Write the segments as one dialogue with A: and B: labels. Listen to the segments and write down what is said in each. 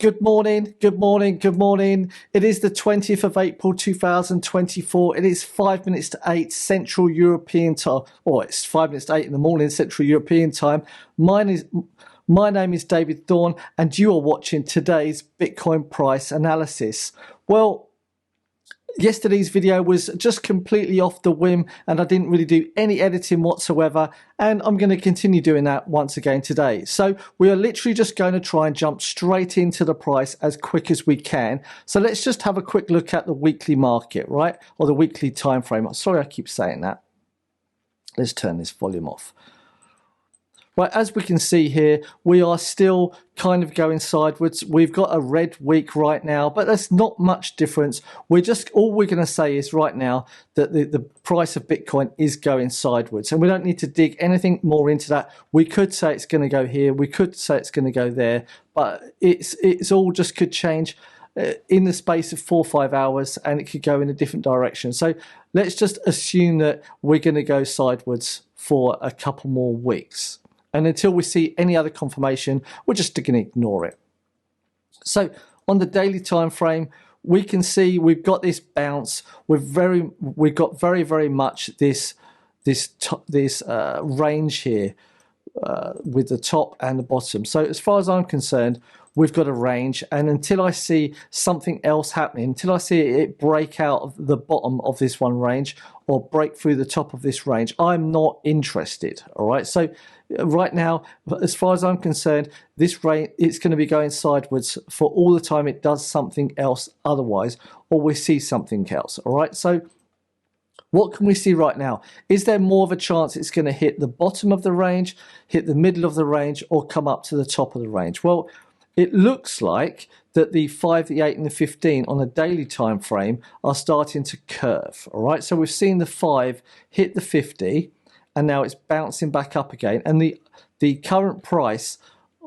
A: Good morning, good morning, good morning. It is the 20th of April 2024. It is 5 minutes to 8 Central European time, or it's 5 minutes to 8 in the morning Central European time. My name is David Thorne, and you are watching today's Bitcoin price analysis. Well, yesterday's video was just completely off the whim and I didn't really do any editing whatsoever, and I'm going to continue doing that once again today. So we are literally just going to try and jump straight into the price as quick as we can. So let's just have a quick look at the weekly market, right? Or the weekly time frame. Sorry, I keep saying that. Let's turn this volume off. Right, as we can see here, we are still kind of going sideways. We've got a red week right now, but there's not much difference. All we're going to say is right now that the price of Bitcoin is going sideways, and we don't need to dig anything more into that. We could say it's going to go here, we could say it's going to go there, but it's all just could change in the space of 4 or 5 hours, and it could go in a different direction. So let's just assume that we're going to go sideways for a couple more weeks. And until we see any other confirmation, we're just going to ignore it. So on the daily time frame, we can see we've got this bounce. We've got very much this range here with the top and the bottom. So as far as I'm concerned, we've got a range, and until I see something else happening, until I see it break out of the bottom of this one range or break through the top of this range, I'm not interested. All right, so right now, as far as I'm concerned, this range, it's going to be going sideways for all the time it does something else otherwise, or we see something else. All right, so what can we see right now? Is there more of a chance it's going to hit the bottom of the range, hit the middle of the range, or come up to the top of the range? Well, it looks like that the 5, the 8, and the 15 on a daily time frame are starting to curve. All right, so we've seen the 5 hit the 50, and now it's bouncing back up again. And the current price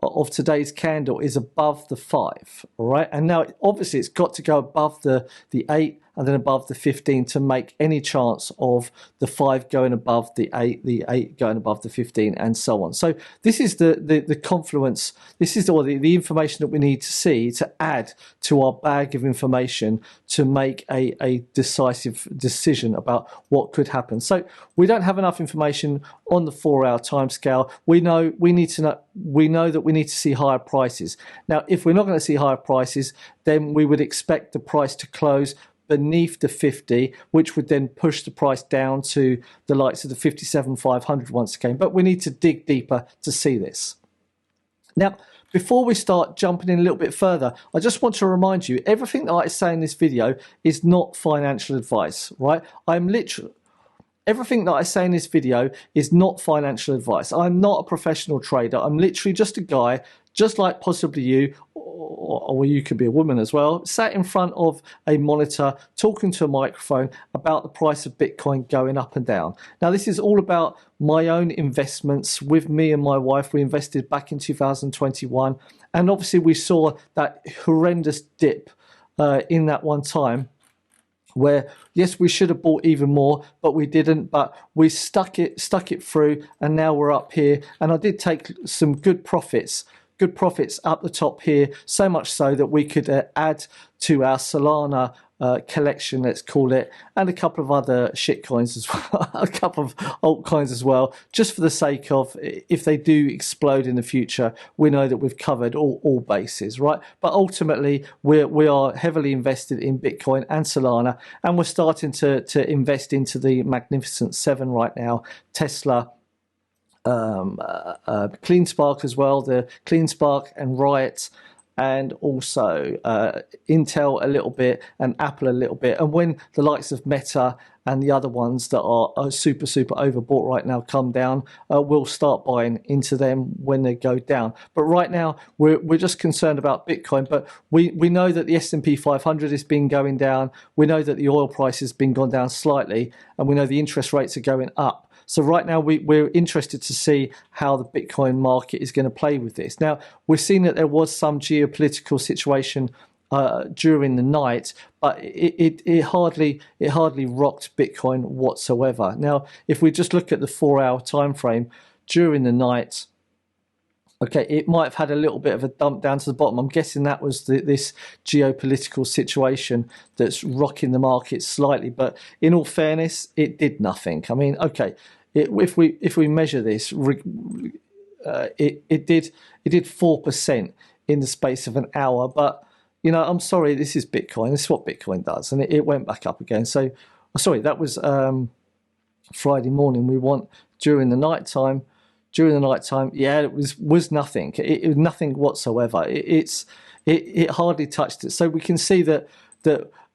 A: of today's candle is above the 5. All right, and now obviously it's got to go above the 8 and then above the 15 to make any chance of the 5 going above the 8 going above the 15, and so on. So this is the confluence. This is the information that we need to see to add to our bag of information to make a decisive decision about what could happen. So we don't have enough information on the 4-hour time scale. We know that we need to see higher prices. Now, if we're not going to see higher prices, then we would expect the price to close beneath the 50, which would then push the price down to the likes of the 57,500 once again. But we need to dig deeper to see this. Now, before we start jumping in a little bit further, I just want to remind you, everything that I say in this video is not financial advice, right? Everything that I say in this video is not financial advice. I'm not a professional trader. I'm literally just a guy, just like possibly you, or you could be a woman as well, sat in front of a monitor talking to a microphone about the price of Bitcoin going up and down. Now, this is all about my own investments with me and my wife. We invested back in 2021, and obviously we saw that horrendous dip in that one time, where yes, we should have bought even more, but we didn't. But we stuck it through, and now we're up here. And I did take some good profits up the top here, so much so that we could add to our Solana collection, let's call it, and a couple of other shit coins as well, a couple of altcoins as well, just for the sake of, if they do explode in the future, we know that we've covered all bases, right? But ultimately, we are heavily invested in Bitcoin and Solana, and we're starting to invest into the Magnificent Seven right now, Tesla, CleanSpark as well, the CleanSpark and Riot, and also Intel a little bit, and Apple a little bit. And when the likes of Meta and the other ones that are super overbought right now come down, we'll start buying into them when they go down. But right now, we're just concerned about Bitcoin. But we know that the S&P 500 has been going down. We know that the oil price has been gone down slightly, and we know the interest rates are going up. So right now we're interested to see how the Bitcoin market is going to play with this. Now, we've seen that there was some geopolitical situation during the night, but it hardly rocked Bitcoin whatsoever. Now, if we just look at the 4-hour time frame during the night, Okay, it might have had a little bit of a dump down to the bottom. I'm guessing that was this geopolitical situation that's rocking the market slightly. But in all fairness, it did nothing. I mean, okay, if we measure this, it did 4% in the space of an hour. But you know, I'm sorry, this is Bitcoin. This is what Bitcoin does, and it went back up again. So, sorry, that was Friday morning. We want during the night time. During the night time, yeah, it was nothing. It was nothing whatsoever. It hardly touched it. So we can see that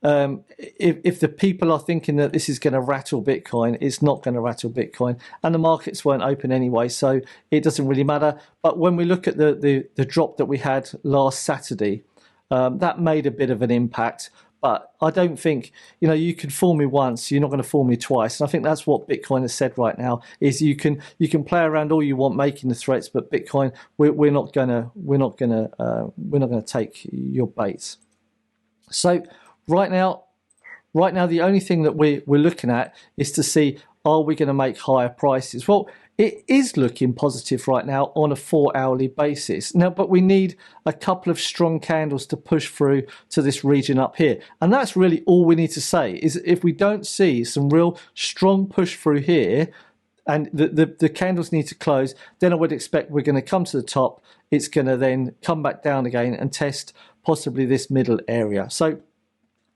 A: if the people are thinking that this is going to rattle Bitcoin, it's not going to rattle Bitcoin, and the markets weren't open anyway, so it doesn't really matter. But when we look at the drop that we had last Saturday, that made a bit of an impact. But I don't think, you know, you can fool me once, you're not going to fool me twice. And I think that's what Bitcoin has said right now, is you can play around all you want making the threats, but Bitcoin, we're not gonna take your bait. So right now, the only thing that we're looking at is to see, are we going to make higher prices? Well, it is looking positive right now on a 4-hourly basis. Now, but we need a couple of strong candles to push through to this region up here. And that's really all we need to say, is if we don't see some real strong push through here, and the candles need to close, then I would expect we're going to come to the top. It's going to then come back down again and test possibly this middle area. So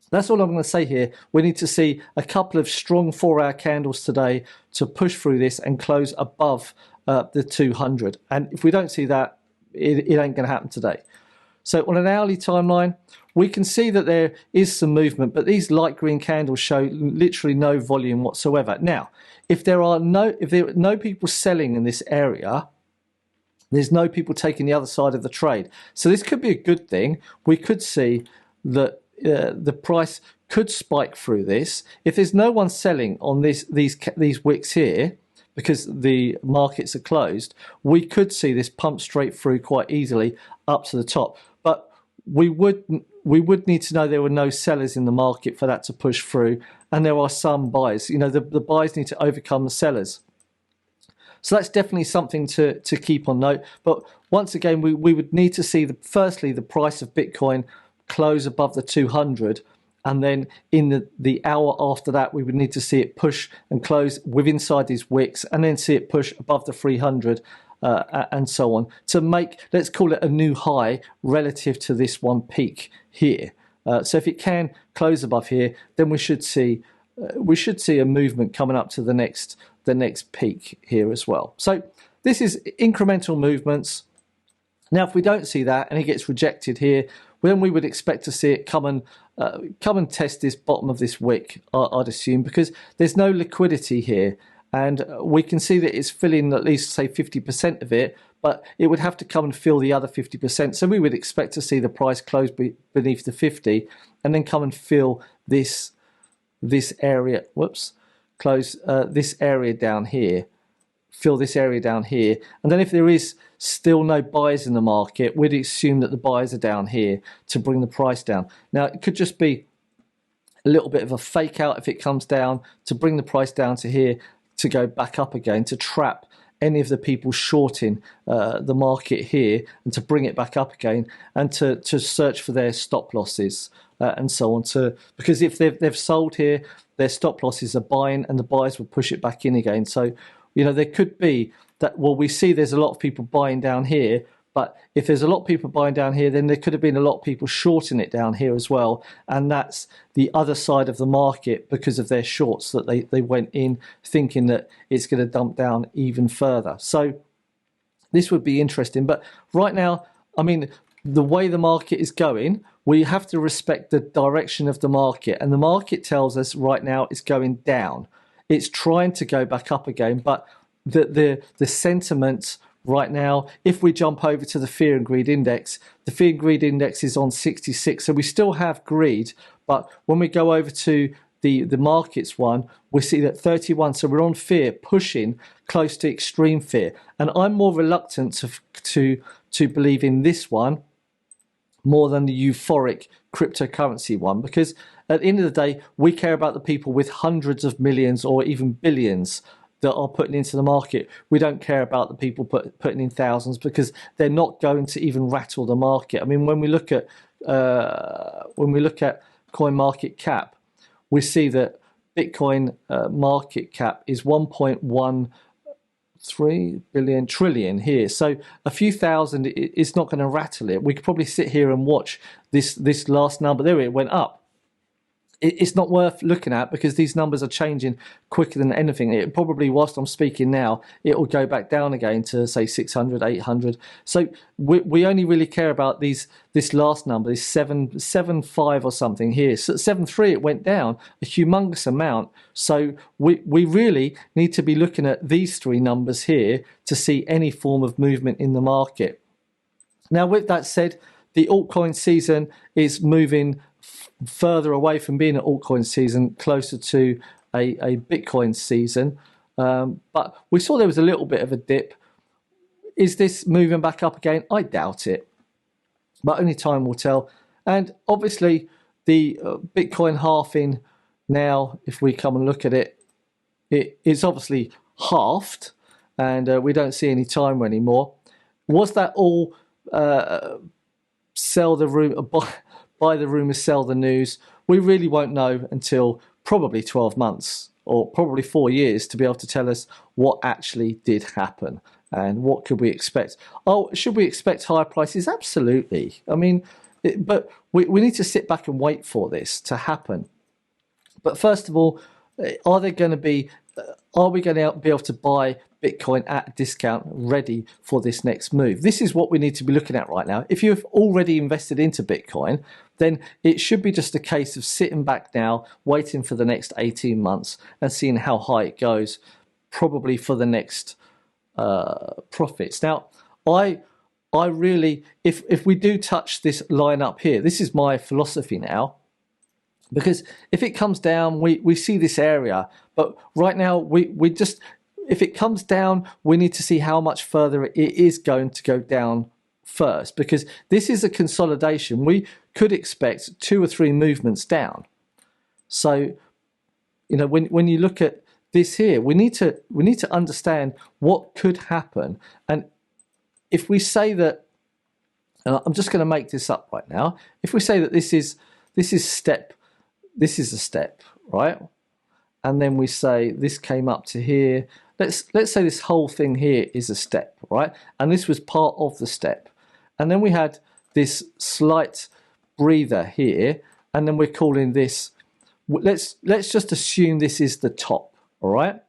A: that's all I'm going to say here. We need to see a couple of strong 4-hour candles today to push through this and close above the 200. And if we don't see that, it ain't going to happen today. So on an hourly timeline, we can see that there is some movement, but these light green candles show literally no volume whatsoever. Now, if there are no people selling in this area, there's no people taking the other side of the trade. So this could be a good thing. We could see that the price could spike through this. If there's no one selling on these wicks here, because the markets are closed, we could see this pump straight through quite easily up to the top. But we would need to know there were no sellers in the market for that to push through, and there are some buyers. You know, the buyers need to overcome the sellers. So that's definitely something to keep on note. But once again, we would need to see firstly the price of Bitcoin close above the 200, and then in the hour after that we would need to see it push and close with inside these wicks, and then see it push above the 300 and so on, to make, let's call it, a new high relative to this one peak here. So if it can close above here, then we should see a movement coming up to the next peak here as well. So this is incremental movements. Now, if we don't see that and it gets rejected here, then we would expect to see it come and test this bottom of this wick, I'd assume, because there's no liquidity here, and we can see that it's filling at least, say, 50% of it, but it would have to come and fill the other 50%. So we would expect to see the price close beneath the 50 and then come and fill this area. This area down here. Fill this area down here, and then if there is still no buyers in the market, we'd assume that the buyers are down here to bring the price down. Now, it could just be a little bit of a fake out if it comes down to bring the price down to here, to go back up again, to trap any of the people shorting the market here, and to bring it back up again, and to search for their stop losses and so on. Because if they've sold here, their stop losses are buying, and the buyers will push it back in again. So, you know, there could be that, well, we see there's a lot of people buying down here, but if there's a lot of people buying down here, then there could have been a lot of people shorting it down here as well. And that's the other side of the market because of their shorts, that they went in thinking that it's going to dump down even further. So this would be interesting. But right now, I mean, the way the market is going, we have to respect the direction of the market. And the market tells us right now it's going down. It's trying to go back up again, but the sentiment right now, if we jump over to the fear and greed index, the fear and greed index is on 66, so we still have greed, but when we go over to the markets one, we see that 31, so we're on fear, pushing close to extreme fear. And I'm more reluctant to believe in this one more than the euphoric cryptocurrency one, because at the end of the day, we care about the people with hundreds of millions or even billions that are putting into the market. We don't care about the people putting in thousands, because they're not going to even rattle the market. I mean, when we look at coin market cap, we see that Bitcoin market cap is 1.13 billion trillion here. So a few thousand is not going to rattle it. We could probably sit here and watch this last number. There it went up. It's not worth looking at, because these numbers are changing quicker than anything. It probably, whilst I'm speaking now, it will go back down again to say 600, 800. So we only really care about this last number, this 7.5 or something here. So at 7.3 it went down a humongous amount. So we really need to be looking at these three numbers here to see any form of movement in the market. Now, with that said, the altcoin season is moving further away from being an altcoin season, closer to a Bitcoin season. But we saw there was a little bit of a dip. Is this moving back up again? I doubt it, but only time will tell. And obviously the Bitcoin halving now, if we come and look at it, it is obviously halved, and we don't see any timer anymore. Was that all sell the room, buy the rumors, sell the news? We really won't know until probably 12 months or probably 4 years to be able to tell us what actually did happen and what could we expect. Oh, should we expect higher prices? Absolutely. I mean, but we need to sit back and wait for this to happen. But first of all, are we going to be able to buy Bitcoin at a discount ready for this next move? This is what we need to be looking at right now. If you've already invested into Bitcoin, then it should be just a case of sitting back now, waiting for the next 18 months and seeing how high it goes, probably for the next profits. Now, I really, if we do touch this line up here, this is my philosophy now, because if it comes down, we see this area, but right now we just, if it comes down, we need to see how much further it is going to go down first, because this is a consolidation. We could expect 2 or 3 movements down. So, you know, when you look at this here, we need to understand what could happen. And if we say that, and I'm just going to make this up right now, if we say that this is a step, right? And then we say this came up to here. Let's say this whole thing here is a step, right? And this was part of the step. And then we had this slight breather here, and then we're calling this, let's just assume this is the top, all right?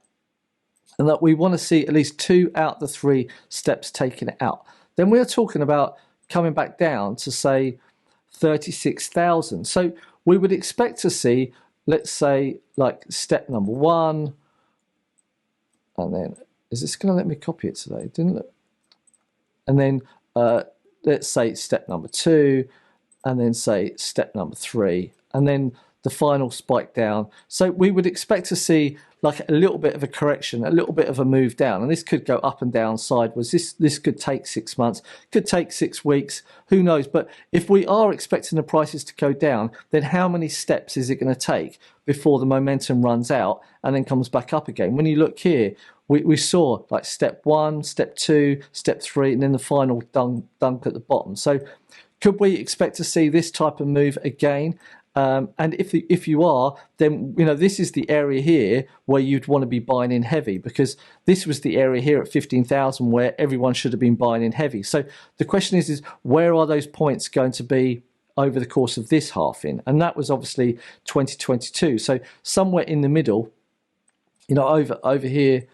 A: And that we want to see at least 2 out the 3 steps taken out. Then we're talking about coming back down to say 36,000. So we would expect to see, let's say, like step number 1, and then, is this going to let me copy it today? It didn't look. And then let's say step number 2, and then say step number 3, and then the final spike down. So we would expect to see like a little bit of a correction, a little bit of a move down, and this could go up and down sideways. This could take 6 months, could take 6 weeks, who knows? But if we are expecting the prices to go down, then how many steps is it going to take before the momentum runs out and then comes back up again? When you look here, we saw like step 1, step 2, step 3, and then the final dunk at the bottom. So could we expect to see this type of move again? And if you are, then you know this is the area here where you'd want to be buying in heavy, because this was the area here at 15,000 where everyone should have been buying in heavy. So the question is where are those points going to be over the course of this halving? And that was obviously 2022. So somewhere in the middle, you know, over here,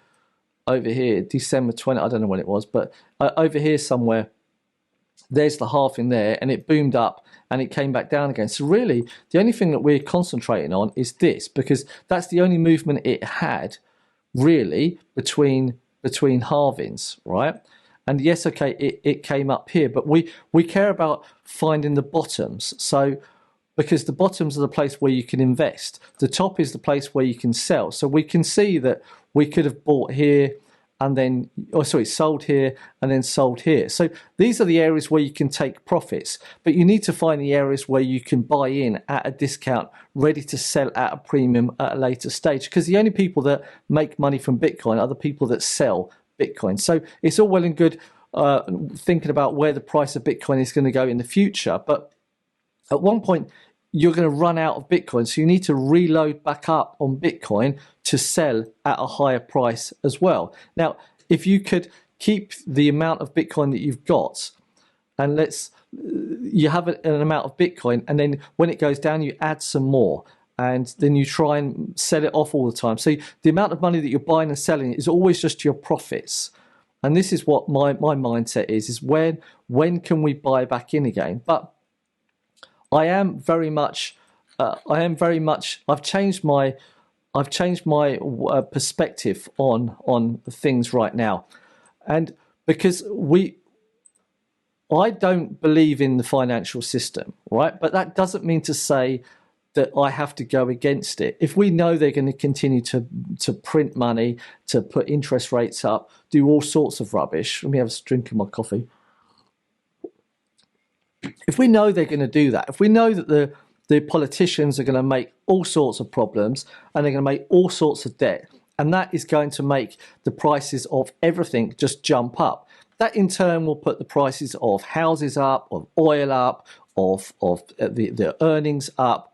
A: December 20, I don't know when it was, but over here somewhere, there's the halving there, and it boomed up and it came back down again. So really the only thing that we're concentrating on is this, because that's the only movement it had really between halvings, right? And yes, okay, it came up here, but we care about finding the bottoms. So because the bottoms are the place where you can invest, the top is the place where you can sell. So we can see that we could have bought here and then, sold here and then sold here. So these are the areas where you can take profits, but you need to find the areas where you can buy in at a discount, ready to sell at a premium at a later stage, because the only people that make money from Bitcoin are the people that sell Bitcoin. So it's all well and good thinking about where the price of Bitcoin is going to go in the future, but at one point you're going to run out of Bitcoin, so you need to reload back up on Bitcoin to sell at a higher price as well. Now, if you could keep the amount of Bitcoin that you've got, and you have an amount of Bitcoin, and then when it goes down, you add some more, and then you try and sell it off all the time. So the amount of money that you're buying and selling is always just your profits. And this is what my mindset is when can we buy back in again? But I've changed my perspective on things right now, and because I don't believe in the financial system, right? But that doesn't mean to say that I have to go against it. If we know they're going to continue to print money, to put interest rates up, do all sorts of rubbish. Let me have a drink of my coffee. If we know they're going to do that, if we know that the politicians are going to make all sorts of problems and they're going to make all sorts of debt, and that is going to make the prices of everything just jump up, that in turn will put the prices of houses up, of oil up, of the earnings up.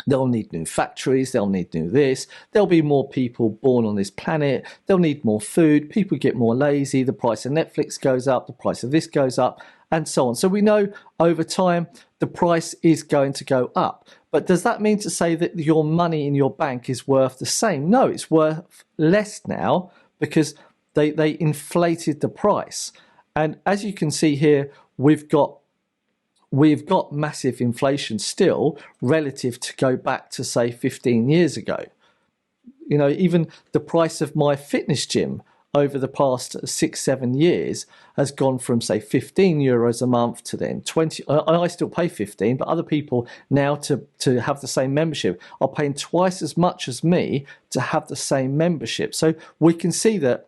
A: They'll need new factories, they'll need new this, there'll be more people born on this planet, they'll need more food, people get more lazy, the price of Netflix goes up, the price of this goes up, and so on. So we know over time the price is going to go up. But does that mean to say that your money in your bank is worth the same? No, it's worth less now because they inflated the price. And as you can see here, we've got massive inflation still relative to go back to, say, 15 years ago. You know, even the price of my fitness gym over the past 6-7 years has gone from, say, 15 euros a month to then 20. I still pay 15, but other people now to have the same membership are paying twice as much as me to have the same membership. So we can see that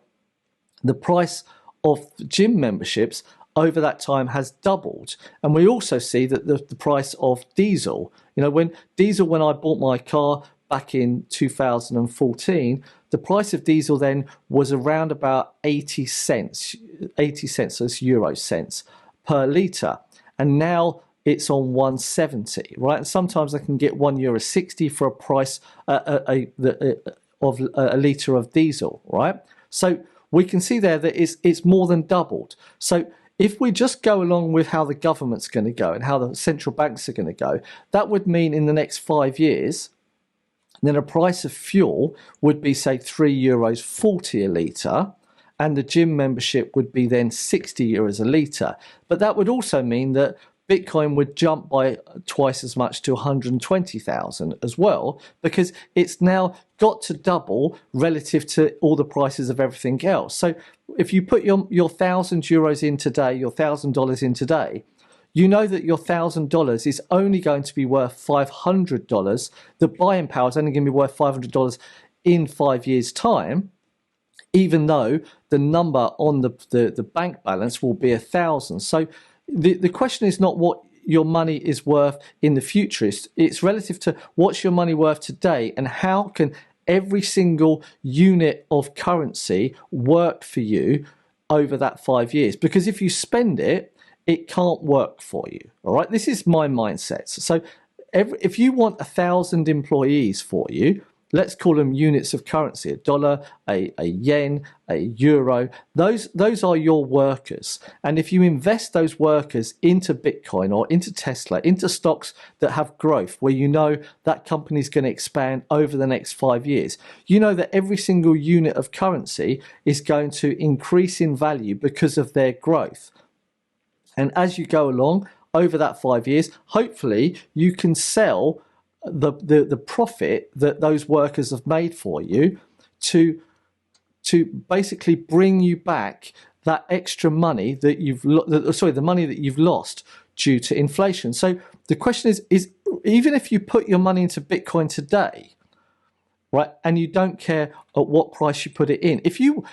A: the price of gym memberships over that time has doubled. And we also see that the price of diesel, you know, when I bought my car back in 2014, the price of diesel then was around about 80 cents, so it's euro cents per litre. And now it's on 170, right? And sometimes I can get €1.60 for a price of a litre of diesel, right? So we can see there that it's more than doubled. So if we just go along with how the government's going to go and how the central banks are going to go, that would mean in the next 5 years, then a price of fuel would be, say, €3.40 a litre, and the gym membership would be then €60 a litre. But that would also mean that Bitcoin would jump by twice as much to 120,000 as well, because it's now got to double relative to all the prices of everything else. So if you put your €1,000 in today, your $1,000 in today, you know that your $1,000 is only going to be worth $500. The buying power is only going to be worth $500 in 5 years' time, even though the number on the bank balance will be 1,000. So the question is not what your money is worth in the future. It's relative to what's your money worth today, and how can every single unit of currency work for you over that 5 years. Because if you spend it, it can't work for you. All right, this is my mindset. So if you want 1,000 employees for you, let's call them units of currency, a dollar, a yen, a euro, those are your workers. And if you invest those workers into Bitcoin or into Tesla, into stocks that have growth, where you know that company is going to expand over the next 5 years, you know that every single unit of currency is going to increase in value because of their growth. And as you go along over that 5 years, hopefully you can sell the profit that those workers have made for you to basically bring you back that extra money that the money that you've lost due to inflation. So the question is even if you put your money into Bitcoin today, right? And you don't care at what price you put it in. If you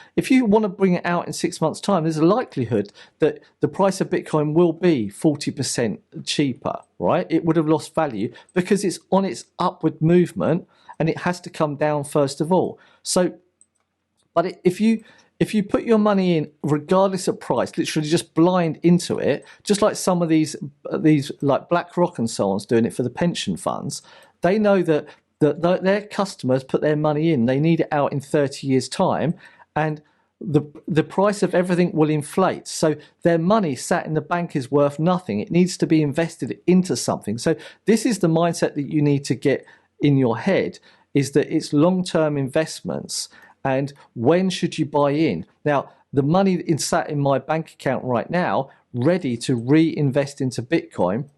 A: want to bring it out in 6 months' time, there's a likelihood that the price of Bitcoin will be 40% cheaper, right? It would have lost value because it's on its upward movement and it has to come down first of all. So, but if you put your money in regardless of price, literally just blind into it, just like some of these like BlackRock and so on is doing it for the pension funds, they know that their customers put their money in, they need it out in 30 years' time, and the price of everything will inflate. So their money sat in the bank is worth nothing. It needs to be invested into something. So this is the mindset that you need to get in your head, is that it's long-term investments. And when should you buy in? Now, the money is sat in my bank account right now, ready to reinvest into Bitcoin.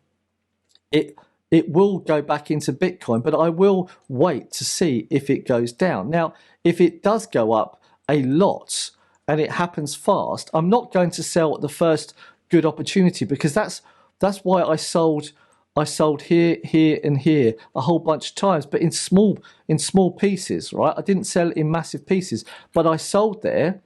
A: It will go back into Bitcoin, but I will wait to see if it goes down. Now, if it does go up a lot and it happens fast, I'm not going to sell at the first good opportunity, because that's why I sold here, and here a whole bunch of times, but in small pieces, right? I didn't sell in massive pieces, but I sold there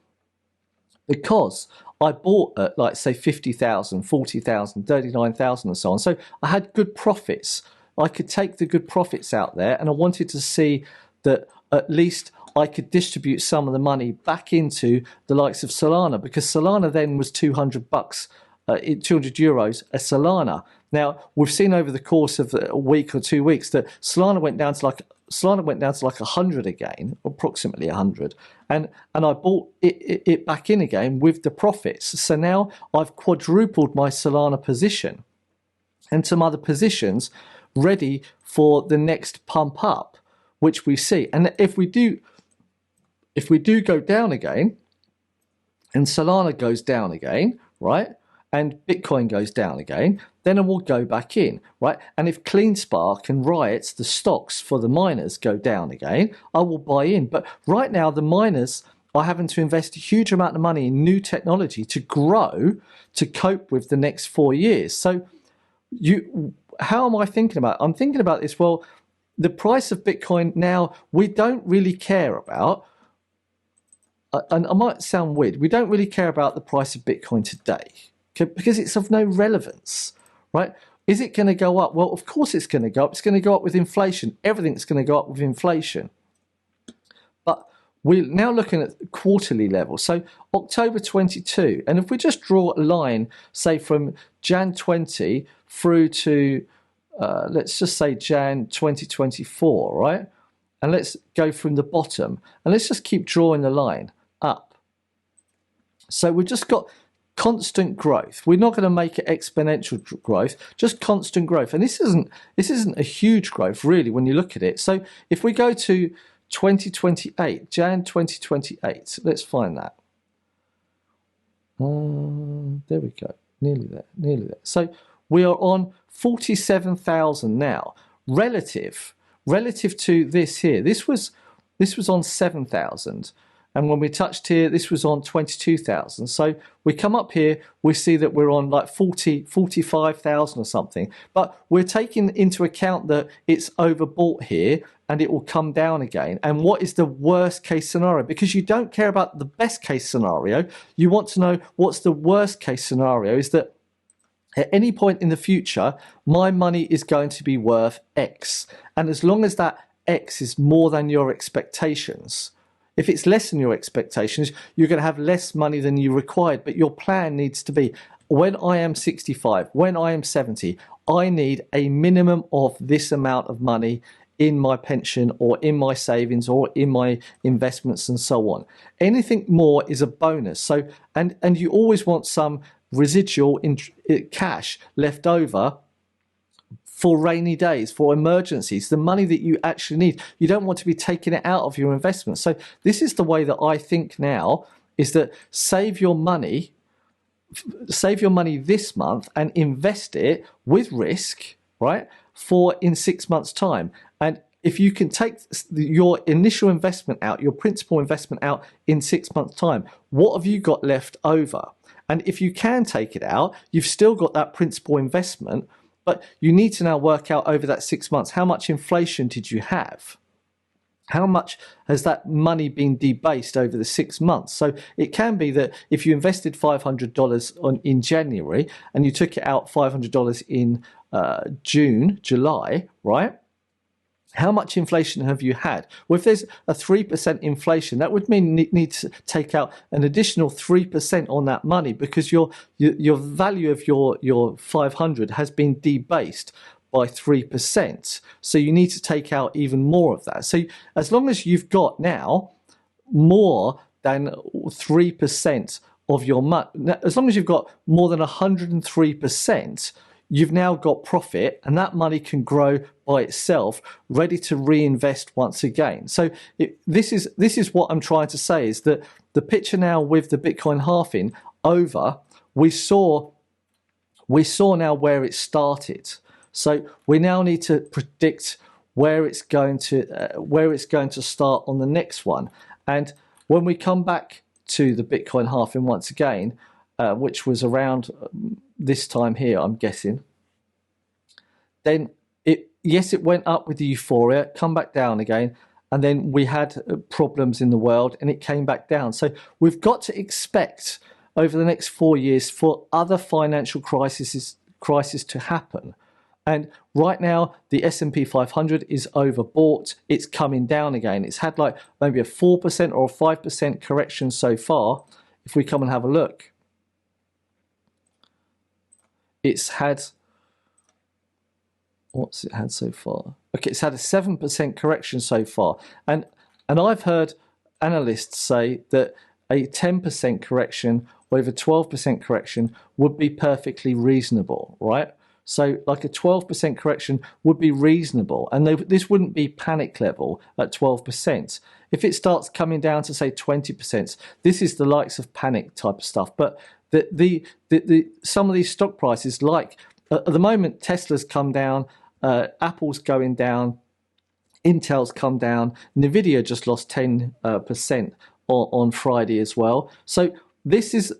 A: because I bought at, like, say 50,000, 40,000, 39,000 and so on. So I had good profits. I could take the good profits out there, and I wanted to see that at least I could distribute some of the money back into the likes of Solana, because Solana then was 200 bucks, 200 euros a Solana. Now, we've seen over the course of a week or 2 weeks that Solana went down to like 100 again, approximately 100, and I bought it back in again with the profits. So now I've quadrupled my Solana position and some other positions ready for the next pump up, which we see. And if we do go down again, and Solana goes down again, right, and Bitcoin goes down again, then it will go back in, right? And if CleanSpark and Riot, the stocks for the miners, go down again, I will buy in. But right now, the miners are having to invest a huge amount of money in new technology to grow, to cope with the next 4 years. So how am I thinking about it? I'm thinking about this, well, the price of Bitcoin now, we don't really care about, and I might sound weird, we don't really care about the price of Bitcoin today, because it's of no relevance, right? Is it going to go up? Well, of course it's going to go up. It's going to go up with inflation. Everything's going to go up with inflation. But we're now looking at quarterly level. So October 22, and if we just draw a line, say from Jan 20 through to, let's just say Jan 2024, right? And let's go from the bottom, and let's just keep drawing the line up. So we've just got constant growth. We're not going to make it exponential growth, just constant growth. And this isn't a huge growth really when you look at it. So if we go to 2028, Jan 2028, let's find that. There we go, nearly there. So we are on 47,000 now. Relative to this here, this was on 7,000. And when we touched here, this was on 22,000. So we come up here, we see that we're on like 45,000 or something. But we're taking into account that it's overbought here and it will come down again. And what is the worst case scenario? Because you don't care about the best case scenario. You want to know what's the worst case scenario, is that at any point in the future, my money is going to be worth X. And as long as that X is more than your expectations, if it's less than your expectations, you're going to have less money than you required. But your plan needs to be, when I am 65, when I am 70, I need a minimum of this amount of money in my pension or in my savings or in my investments and so on. Anything more is a bonus. So, and you always want some residual cash left over for rainy days, for emergencies, the money that you actually need. You don't want to be taking it out of your investment. So this is the way that I think now, is that save your money this month and invest it with risk, right, for in 6 months' time. And if you can take your initial investment out, your principal investment out in 6 months' time, what have you got left over? And if you can take it out, you've still got that principal investment. But you need to now work out over that 6 months, how much inflation did you have? how much has that money been debased over the 6 months? So it can be that if you invested $500 in January and you took it out $500 in June, July, right? How much inflation have you had? Well, if there's a 3% inflation, that would mean you need to take out an additional 3% on that money, because your value of your 500 has been debased by 3%. So you need to take out even more of that. So as long as you've got now more than 3% of your money, as long as you've got more than 103%, you've now got profit, and that money can grow by itself, ready to reinvest once again. So this is what I'm trying to say, is that the picture now with the Bitcoin halving over, we saw now where it started. So we now need to predict where it's going to start on the next one. And when we come back to the Bitcoin halving once again, which was around this time here, I'm guessing, then it went up with the euphoria, come back down again, and then we had problems in the world and it came back down. So we've got to expect over the next 4 years for other financial crises to happen. And right now, the S&P 500 is overbought. It's coming down again. It's had like maybe a 4% or a 5% correction so far. If we come and have a look, it's had, what's it had so far? Okay, it's had a 7% correction so far. And I've heard analysts say that a 10% correction or even 12% correction would be perfectly reasonable, right? So like a 12% correction would be reasonable, and this wouldn't be panic level at 12%. If it starts coming down to say 20%, this is the likes of panic type of stuff. But some of these stock prices, like at the moment, Tesla's come down, Apple's going down, Intel's come down, Nvidia just lost 10% on Friday as well. So this is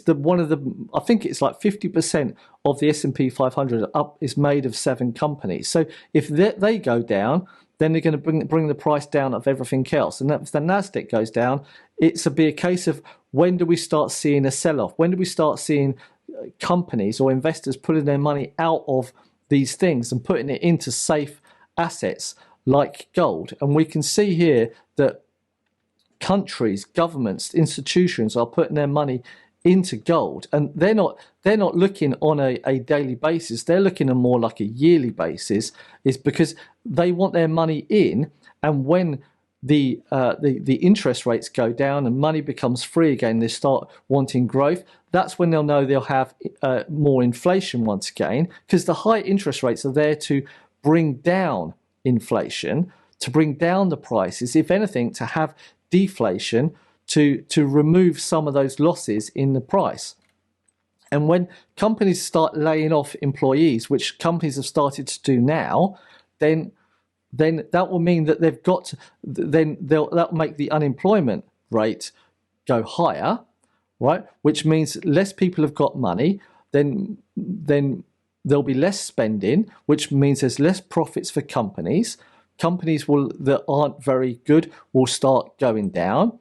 A: one of the, I think it's like 50% of the S&P 500 up is made of 7 companies. So if they go down, then they're going to bring the price down of everything else. And if the Nasdaq goes down, it'll be a case of, when do we start seeing a sell-off? When do we start seeing companies or investors putting their money out of these things and putting it into safe assets like gold? And we can see here that countries, governments, institutions are putting their money into gold, and they're not looking on a daily basis. They're looking on more like a yearly basis, is because they want their money in, and when the interest rates go down and money becomes free again, they start wanting growth. That's when they'll know they'll have more inflation once again, because the high interest rates are there to bring down inflation, to bring down the prices, if anything, to have deflation, to remove some of those losses in the price. And when companies start laying off employees, which companies have started to do now, then that will mean that they've got to, that'll make the unemployment rate go higher, right? Which means less people have got money, then there'll be less spending, which means there's less profits for companies. Companies that aren't very good will start going down.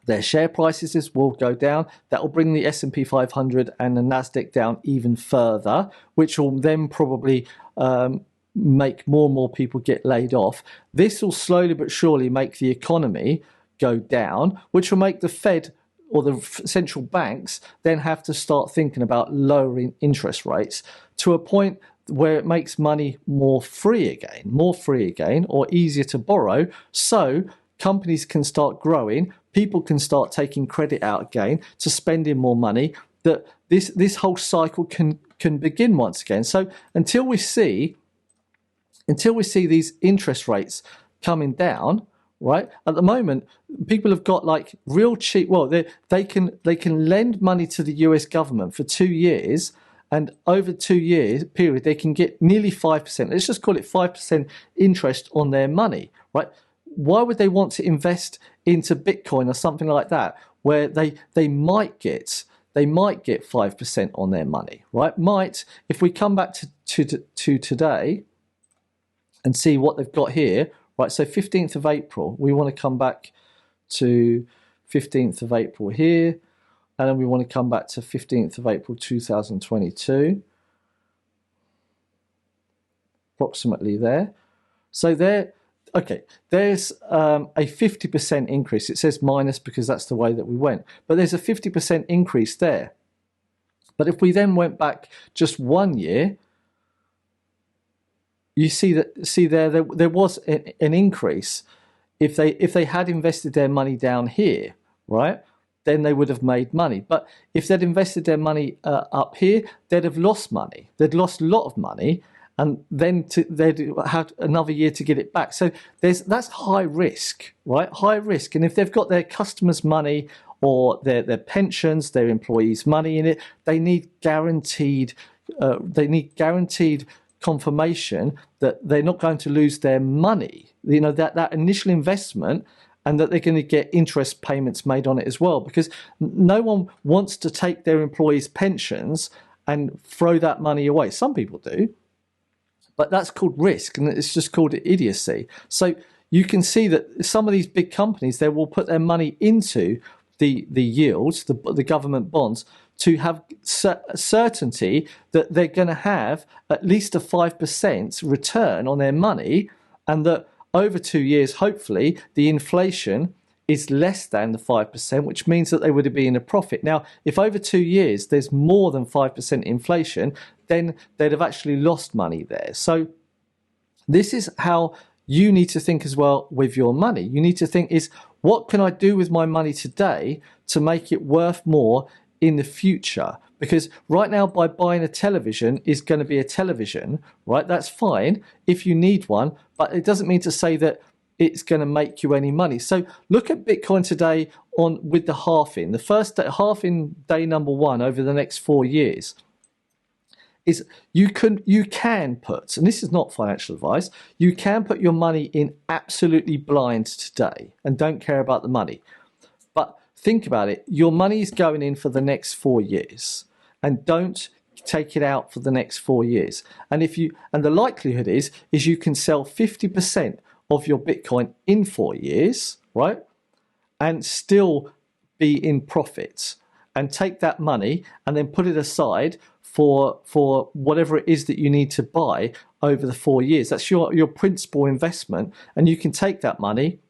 A: Their share prices will go down. That will bring the S&P 500 and the Nasdaq down even further, which will then probably make more and more people get laid off. This will slowly but surely make the economy go down, which will make the Fed or the central banks then have to start thinking about lowering interest rates to a point where it makes money more free again, or easier to borrow, so companies can start growing, people can start taking credit out again to spending more money, that this whole cycle can begin once again. So until we see these interest rates coming down, right? At the moment, people have got like real cheap, well, they can lend money to the US government for 2 years, and over 2 years period, they can get nearly 5%. Let's just call it 5% interest on their money, right? Why would they want to invest into Bitcoin or something like that, where they might get 5% on their money, right? If we come back to today and see what they've got here, right? So 15th of April, we want to come back to 15th of April here, and then we want to come back to 15th of April 2022, approximately there. So there, okay, there's a 50% increase. It says minus because that's the way that we went, but there's a 50% increase there. But if we then went back just 1 year, you see there was an increase. If they had invested their money down here, right, then they would have made money. But if they'd invested their money up here, they'd have lost money. They'd lost a lot of money, and then they'd have another year to get it back. So that's high risk, right? High risk. And if they've got their customers' money or their pensions, their employees' money in it, they need guaranteed confirmation that they're not going to lose their money. You know, that initial investment, and that they're going to get interest payments made on it as well, because no one wants to take their employees' pensions and throw that money away. Some people do, but that's called risk, and it's just called idiocy. So you can see that some of these big companies, they will put their money into the yields, the government bonds, to have certainty that they're going to have at least a 5% return on their money, and that over 2 years, hopefully, the inflation is less than the 5%, which means that they would be in a profit. Now, if over 2 years there's more than 5% inflation, then they'd have actually lost money there. So this is how you need to think as well with your money. You need to think is, what can I do with my money today to make it worth more in the future? Because right now, by buying a television is going to be a television, right? That's fine if you need one, but it doesn't mean to say that it's going to make you any money. So look at Bitcoin today with the halving. The first halving day number 1 over the next 4 years is you can put, and this is not financial advice, you can put your money in absolutely blind today and don't care about the money. But think about it. Your money is going in for the next 4 years, and don't take it out for the next 4 years. And the likelihood is you can sell 50% of your Bitcoin in 4 years, right? And still be in profits, and take that money and then put it aside for whatever it is that you need to buy over the 4 years. That's your principal investment, and you can take that money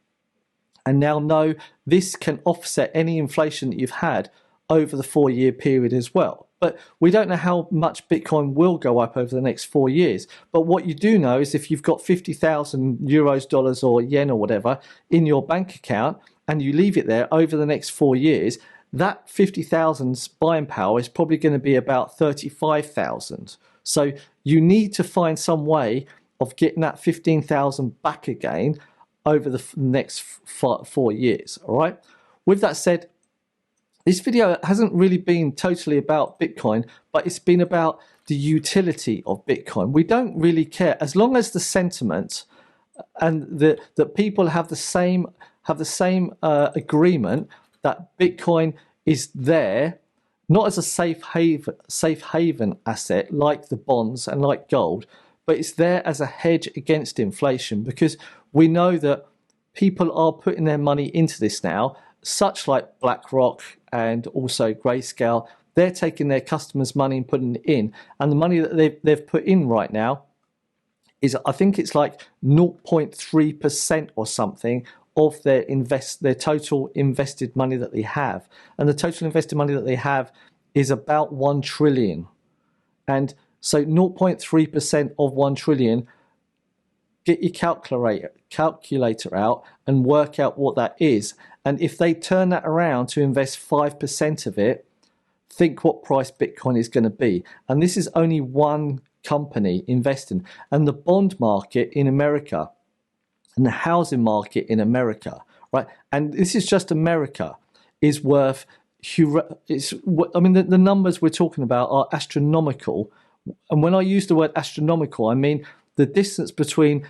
A: and now know this can offset any inflation that you've had over the 4-year period as well. But we don't know how much Bitcoin will go up over the next 4 years. But what you do know is if you've got 50,000 euros, dollars, or yen or whatever in your bank account, and you leave it there over the next 4 years, that 50,000's buying power is probably going to be about 35,000. So you need to find some way of getting that 15,000 back again over the next 4 years. All right. With that said, this video hasn't really been totally about Bitcoin, but it's been about the utility of Bitcoin. We don't really care as long as the sentiment and that people have the same agreement that Bitcoin is there, not as a safe haven asset like the bonds and like gold, but it's there as a hedge against inflation, because we know that people are putting their money into this now, such like BlackRock and also Grayscale. They're taking their customers' money and putting it in, and the money that they've put in right now is, I think it's like 0.3% or something of their total invested money that they have. And the total invested money that they have is about 1 trillion. And so 0.3% of 1 trillion, get your calculator out and work out what that is. And if they turn that around to invest 5% of it, think what price Bitcoin is going to be. And this is only one company investing. And the bond market in America and the housing market in America, right? And this is just America, is worth, the numbers we're talking about are astronomical. And when I use the word astronomical, I mean the distance between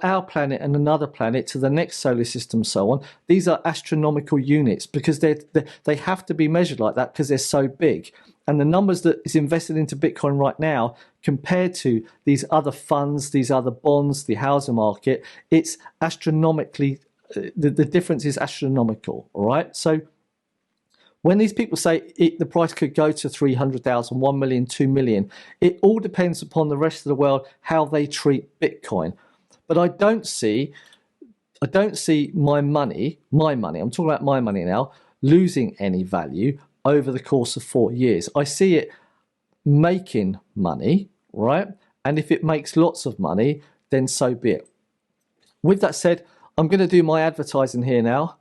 A: our planet and another planet to the next solar system, so on. These are astronomical units because they have to be measured like that because they're so big. And the numbers that is invested into Bitcoin right now compared to these other funds, these other bonds, the housing market, it's astronomically, the difference is astronomical, all right? So when these people say the price could go to 300,000, 1 million, 2 million, it all depends upon the rest of the world, how they treat Bitcoin. But I don't see my money, I'm talking about my money now, losing any value over the course of 4 years. I see it making money, right? And if it makes lots of money, then so be it. With that said, I'm going to do my advertising here now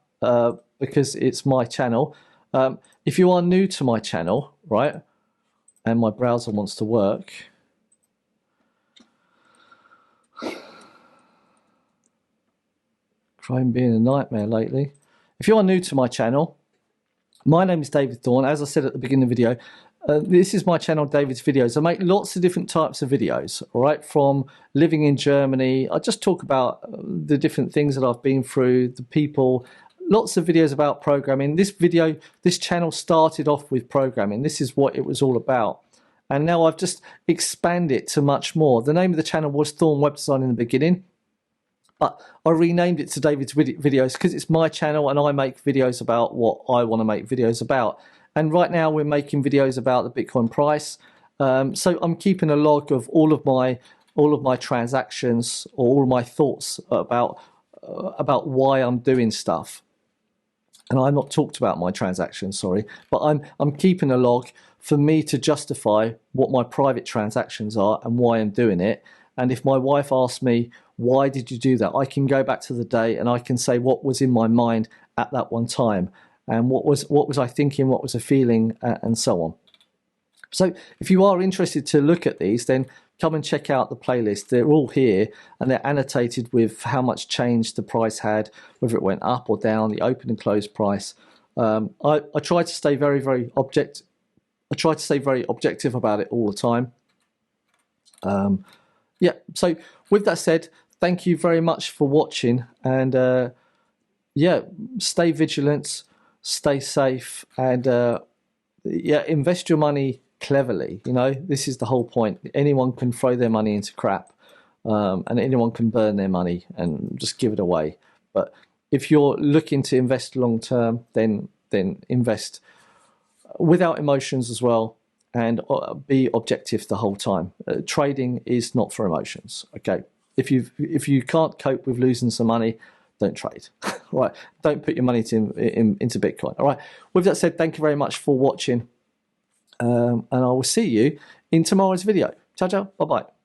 A: because it's my channel. If you are new to my channel, right, and my browser wants to work, Chrome being a nightmare lately. If you are new to my channel, my name is David Thorne. As I said at the beginning of the video, this is my channel, David's Videos. I make lots of different types of videos, all right, from living in Germany. I just talk about the different things that I've been through, the people, lots of videos about programming. This channel started off with programming. This is what it was all about. And now I've just expanded it to much more. The name of the channel was Thorne Web Design in the beginning, but I renamed it to David's Videos because it's my channel and I make videos about what I want to make videos about. And right now we're making videos about the Bitcoin price. So I'm keeping a log of all of my transactions, or all of my thoughts about why I'm doing stuff. And I've not talked about my transactions, sorry, but I'm keeping a log for me to justify what my private transactions are and why I'm doing it. And if my wife asks me, why did you do that? I can go back to the day and I can say what was in my mind at that one time, and what was I thinking, what was I feeling, and so on. So if you are interested to look at these, then come and check out the playlist. They're all here and they're annotated with how much change the price had, whether it went up or down, the open and close price. I try to stay very objective about it all the time. Yeah, so with that said, thank you very much for watching, and yeah, stay vigilant, stay safe, and yeah, invest your money cleverly. You know, this is the whole point. Anyone can throw their money into crap, and anyone can burn their money and just give it away. But if you're looking to invest long term, then invest without emotions as well, and be objective the whole time. Trading is not for emotions. Okay, if you can't cope with losing some money, don't trade. Right, don't put your money into Bitcoin. All right, with that said, thank you very much for watching, and I will see you in tomorrow's video. Ciao, ciao, bye bye.